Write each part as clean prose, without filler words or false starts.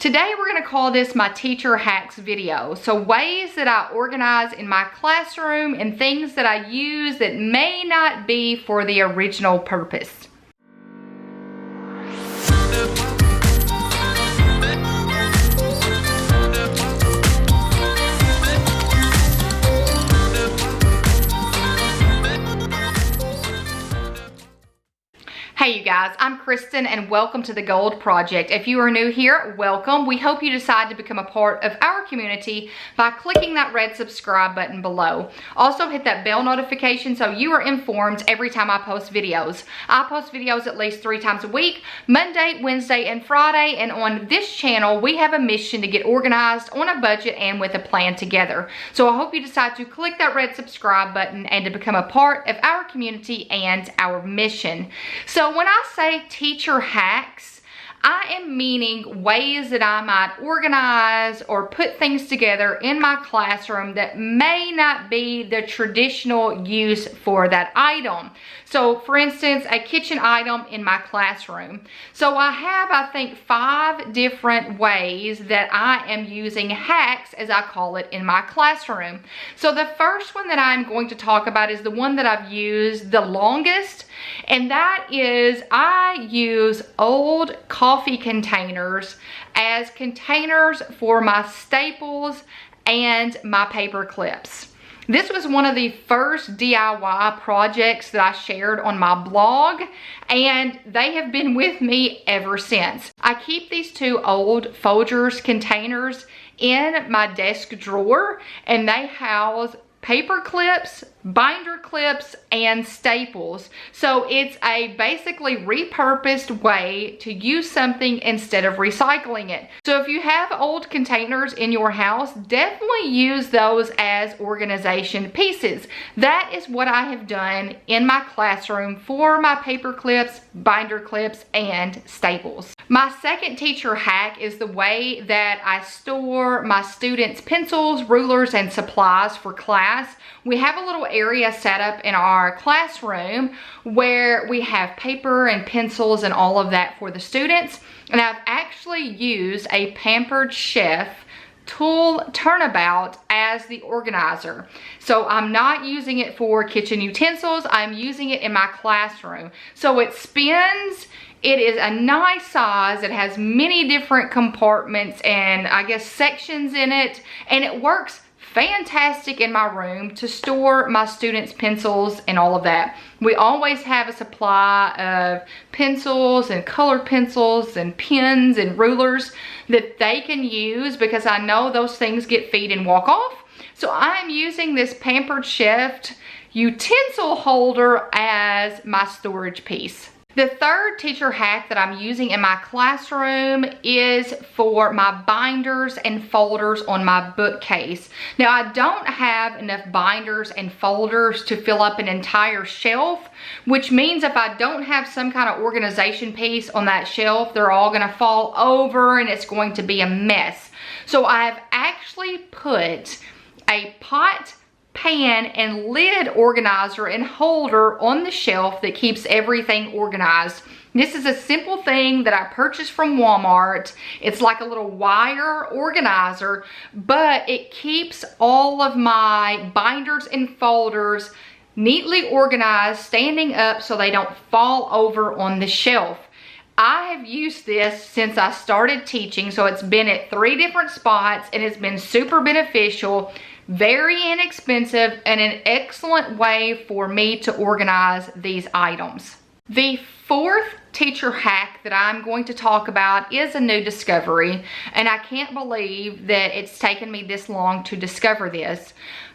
Today we're going to call this my teacher hacks video. So ways that I organize in my classroom and things that I use that may not be for the original purpose. Hey you guys, I'm Kristen and welcome to the Gold Project. If you are new here, welcome. We hope you decide to become a part of our community by clicking that red subscribe button below. Also hit that bell notification so you are informed every time I post videos. I post videos at least 3 times a week, Monday, Wednesday, and Friday. And on this channel, we have a mission to get organized on a budget and with a plan together. So I hope you decide to click that red subscribe button and to become a part of our community and our mission. So when I say teacher hacks, I am meaning ways that I might organize or put things together in my classroom that may not be the traditional use for that item. So for instance, a kitchen item in my classroom. So I have, I think, 5 different ways that I am using hacks, as I call it, in my classroom. So the first one that I'm going to talk about is the one that I've used the longest, and that is I use old coffee containers as containers for my staples and my paper clips. This was one of the first DIY projects that I shared on my blog, and they have been with me ever since. I keep these 2 old Folgers containers in my desk drawer, and they house paper clips, binder clips, and staples. So it's a basically repurposed way to use something instead of recycling it. So if you have old containers in your house, definitely use those as organization pieces. That is what I have done in my classroom for my paper clips, binder clips, and staples. My second teacher hack is the way that I store my students' pencils, rulers, and supplies for class. We have a little area set up in our classroom where we have paper and pencils and all of that for the students. And I've actually used a Pampered Chef tool turnabout as the organizer. So I'm not using it for kitchen utensils, I'm using it in my classroom. So it spins. It is a nice size. It has many different compartments and I guess sections in it, and it works fantastic in my room to store my students' pencils and all of that. We always have a supply of pencils and colored pencils and pens and rulers that they can use because I know those things get feed and walk off. So I'm using this Pampered Chef utensil holder as my storage piece. The third teacher hack that I'm using in my classroom is for my binders and folders on my bookcase. Now, I don't have enough binders and folders to fill up an entire shelf, which means if I don't have some kind of organization piece on that shelf, they're all going to fall over and it's going to be a mess. So I've actually put a pot, pan, and lid organizer and holder on the shelf that keeps everything organized. This is a simple thing that I purchased from Walmart. It's like a little wire organizer, but it keeps all of my binders and folders neatly organized, standing up so they don't fall over on the shelf. I have used this since I started teaching, so it's been at 3 different spots and it's been super beneficial. Very inexpensive and an excellent way for me to organize these items. The 4th teacher hack that I'm going to talk about is a new discovery, and I can't believe that it's taken me this long to discover this,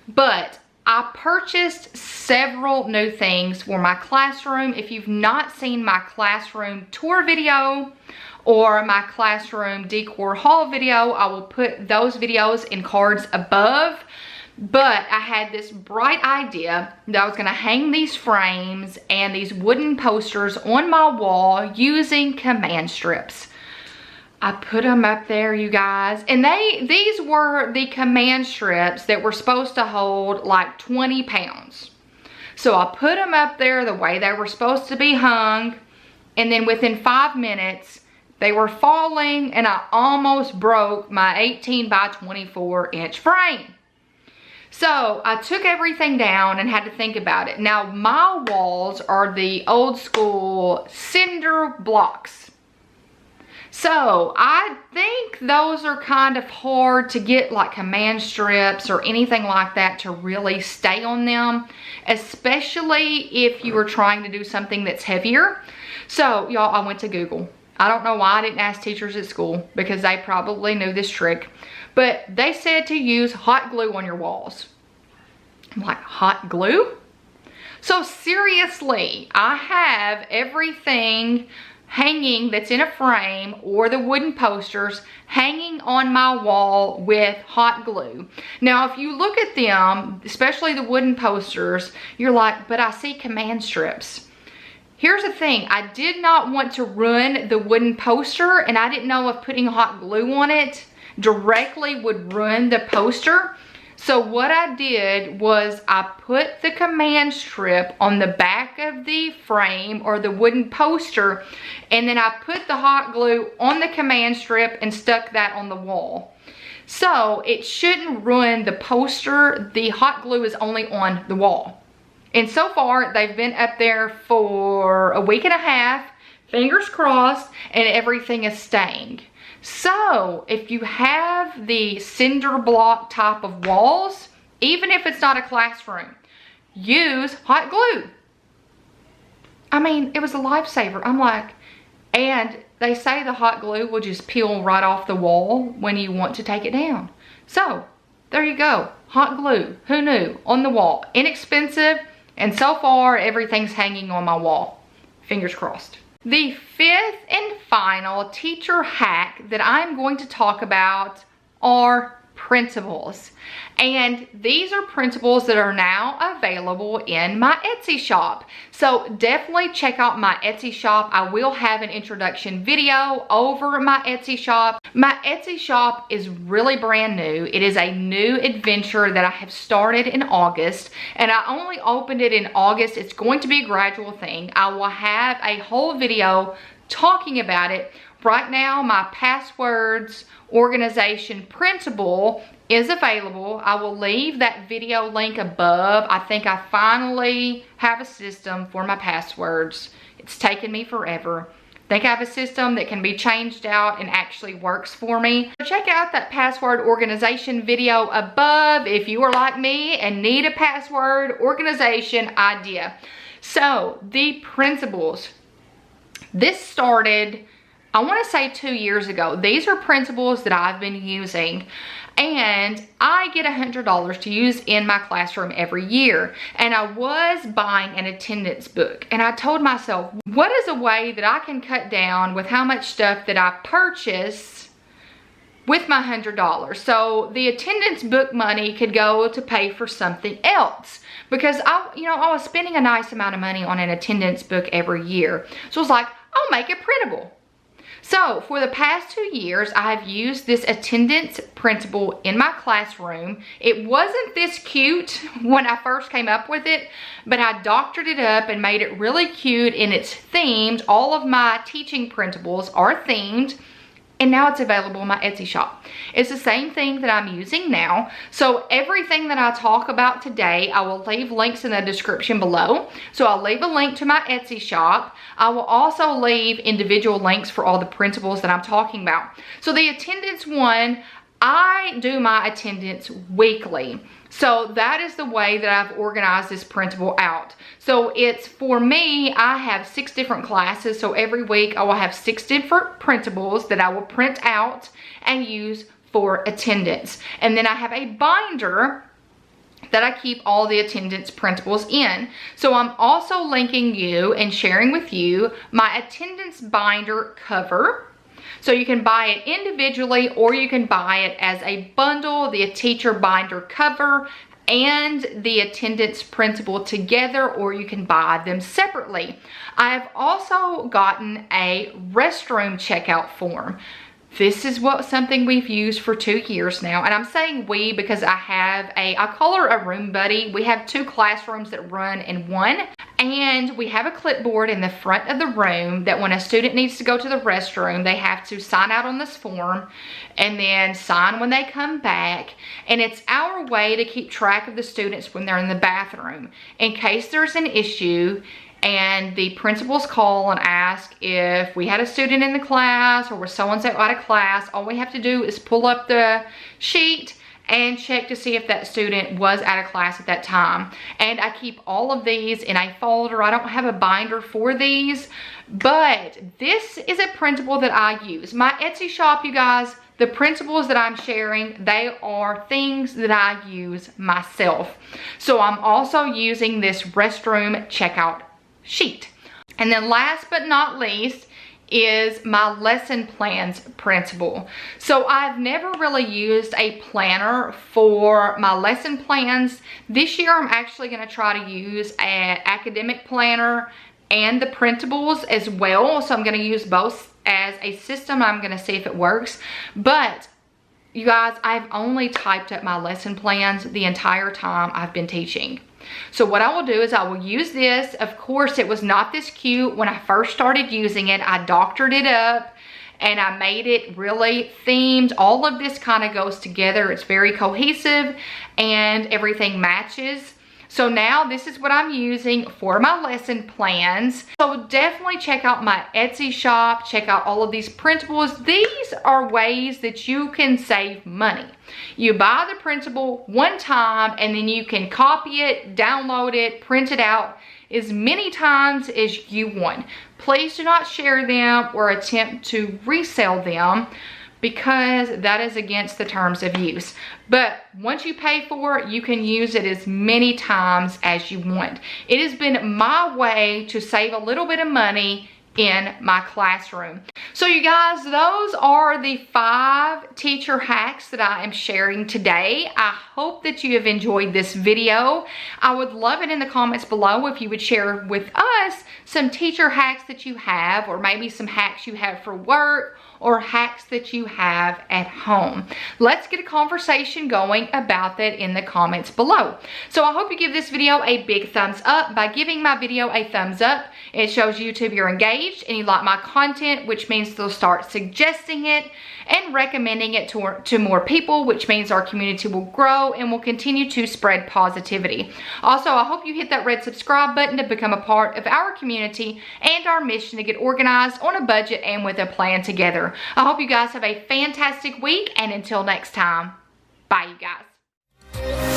but I purchased several new things for my classroom. If you've not seen my classroom tour video or my classroom decor haul video, I will put those videos in cards above. But I had this bright idea that I was going to hang these frames and these wooden posters on my wall using command strips. I put them up there, you guys, and these were the command strips that were supposed to hold like 20 pounds. So I put them up there the way they were supposed to be hung, and then within 5 minutes, They were falling, and I almost broke my 18 by 24 inch frame. So I took everything down and had to think about it. Now my walls are the old school cinder blocks. So I think those are kind of hard to get like command strips or anything like that to really stay on them, especially if you were trying to do something that's heavier. So y'all, I went to Google. I don't know why I didn't ask teachers at school, because they probably knew this trick, but they said to use hot glue on your walls. I'm like, hot glue? So seriously, I have everything hanging that's in a frame or the wooden posters hanging on my wall with hot glue. Now, if you look at them, especially the wooden posters, you're like, but I see command strips. Here's the thing, I did not want to ruin the wooden poster, and I didn't know if putting hot glue on it directly would ruin the poster. So what I did was I put the command strip on the back of the frame or the wooden poster, and then I put the hot glue on the command strip and stuck that on the wall. So it shouldn't ruin the poster. The hot glue is only on the wall. And so far, they've been up there for a week and a half, fingers crossed, and everything is staying. So if you have the cinder block type of walls, even if it's not a classroom, use hot glue. I mean, it was a lifesaver. I'm like, and they say the hot glue will just peel right off the wall when you want to take it down. So there you go, hot glue, who knew, on the wall, inexpensive. And so far, everything's hanging on my wall. Fingers crossed. The fifth and final teacher hack that I'm going to talk about are printables. And these are printables that are now available in my Etsy shop. So definitely check out my Etsy shop. I will have an introduction video over my Etsy shop. My Etsy shop is really brand new. It is a new adventure that I have started in August, and I only opened it in August. It's going to be a gradual thing. I will have a whole video talking about it. Right now, my passwords organization printable is available. I will leave that video link above. I think I finally have a system for my passwords. It's taken me forever. I think I have a system that can be changed out and actually works for me. So check out that password organization video above if you are like me and need a password organization idea. So the printables, this started, I want to say 2 years ago. These are printables that I've been using, and I get $100 to use in my classroom every year. And I was buying an attendance book, and I told myself, what is a way that I can cut down with how much stuff that I purchase with my $100? So the attendance book money could go to pay for something else, because I was spending a nice amount of money on an attendance book every year. So I was like, I'll make it printable. So for the past 2 years, I've used this attendance printable in my classroom. It wasn't this cute when I first came up with it, but I doctored it up and made it really cute, and it's themed. All of my teaching printables are themed, and now it's available in my Etsy shop. It's the same thing that I'm using now. So everything that I talk about today, I will leave links in the description below. So I'll leave a link to my Etsy shop. I will also leave individual links for all the printables that I'm talking about. So the attendance one, I do my attendance weekly. So that is the way that I've organized this printable out. So it's, for me, I have 6 different classes. So every week I will have 6 different printables that I will print out and use for attendance. And then I have a binder that I keep all the attendance printables in. So I'm also linking you and sharing with you my attendance binder cover. So you can buy it individually, or you can buy it as a bundle, the teacher binder cover and the attendance printable together, or you can buy them separately. I've also gotten a restroom checkout form. this is something we've used for 2 years now. And I'm saying we because I call her a room buddy. We have 2 classrooms that run in one. And we have a clipboard in the front of the room that when a student needs to go to the restroom, they have to sign out on this form and then sign when they come back. And it's our way to keep track of the students when they're in the bathroom. In case there's an issue and the principals call and ask if we had a student in the class or was so-and-so out of class, all we have to do is pull up the sheet and check to see if that student was out of class at that time. And I keep all of these in a folder. I don't have a binder for these, but this is a printable that I use. My Etsy shop, you guys, the printables that I'm sharing, they are things that I use myself. So I'm also using this restroom checkout sheet. And then last but not least is my lesson plans printable. So I've never really used a planner for my lesson plans. This year I'm actually going to try to use an academic planner and the printables as well. So I'm going to use both as a system. I'm going to see if it works. But you guys, I've only typed up my lesson plans the entire time I've been teaching. So what I will do is I will use this. Of course, it was not this cute when I first started using it. I doctored it up and I made it really themed. All of this kind of goes together. It's very cohesive and everything matches. So now this is what I'm using for my lesson plans. So definitely check out my Etsy shop. Check out all of these printables. These are ways that you can save money. You buy the printable one time and then you can copy it, download it, print it out as many times as you want. Please do not share them or attempt to resell them, because that is against the terms of use. But once you pay for it, you can use it as many times as you want. It has been my way to save a little bit of money in my classroom. So you guys, those are the 5 teacher hacks that I am sharing today. I hope that you have enjoyed this video. I would love it in the comments below if you would share with us some teacher hacks that you have, or maybe some hacks you have for work, or hacks that you have at home. Let's get a conversation going about that in the comments below. So I hope you give this video a big thumbs up. By giving my video a thumbs up, it shows YouTube you're engaged and you like my content, which means they'll start suggesting it and recommending it to more people, which means our community will grow and will continue to spread positivity. Also, I hope you hit that red subscribe button to become a part of our community and our mission to get organized on a budget and with a plan together. I hope you guys have a fantastic week, and until next time, bye you guys.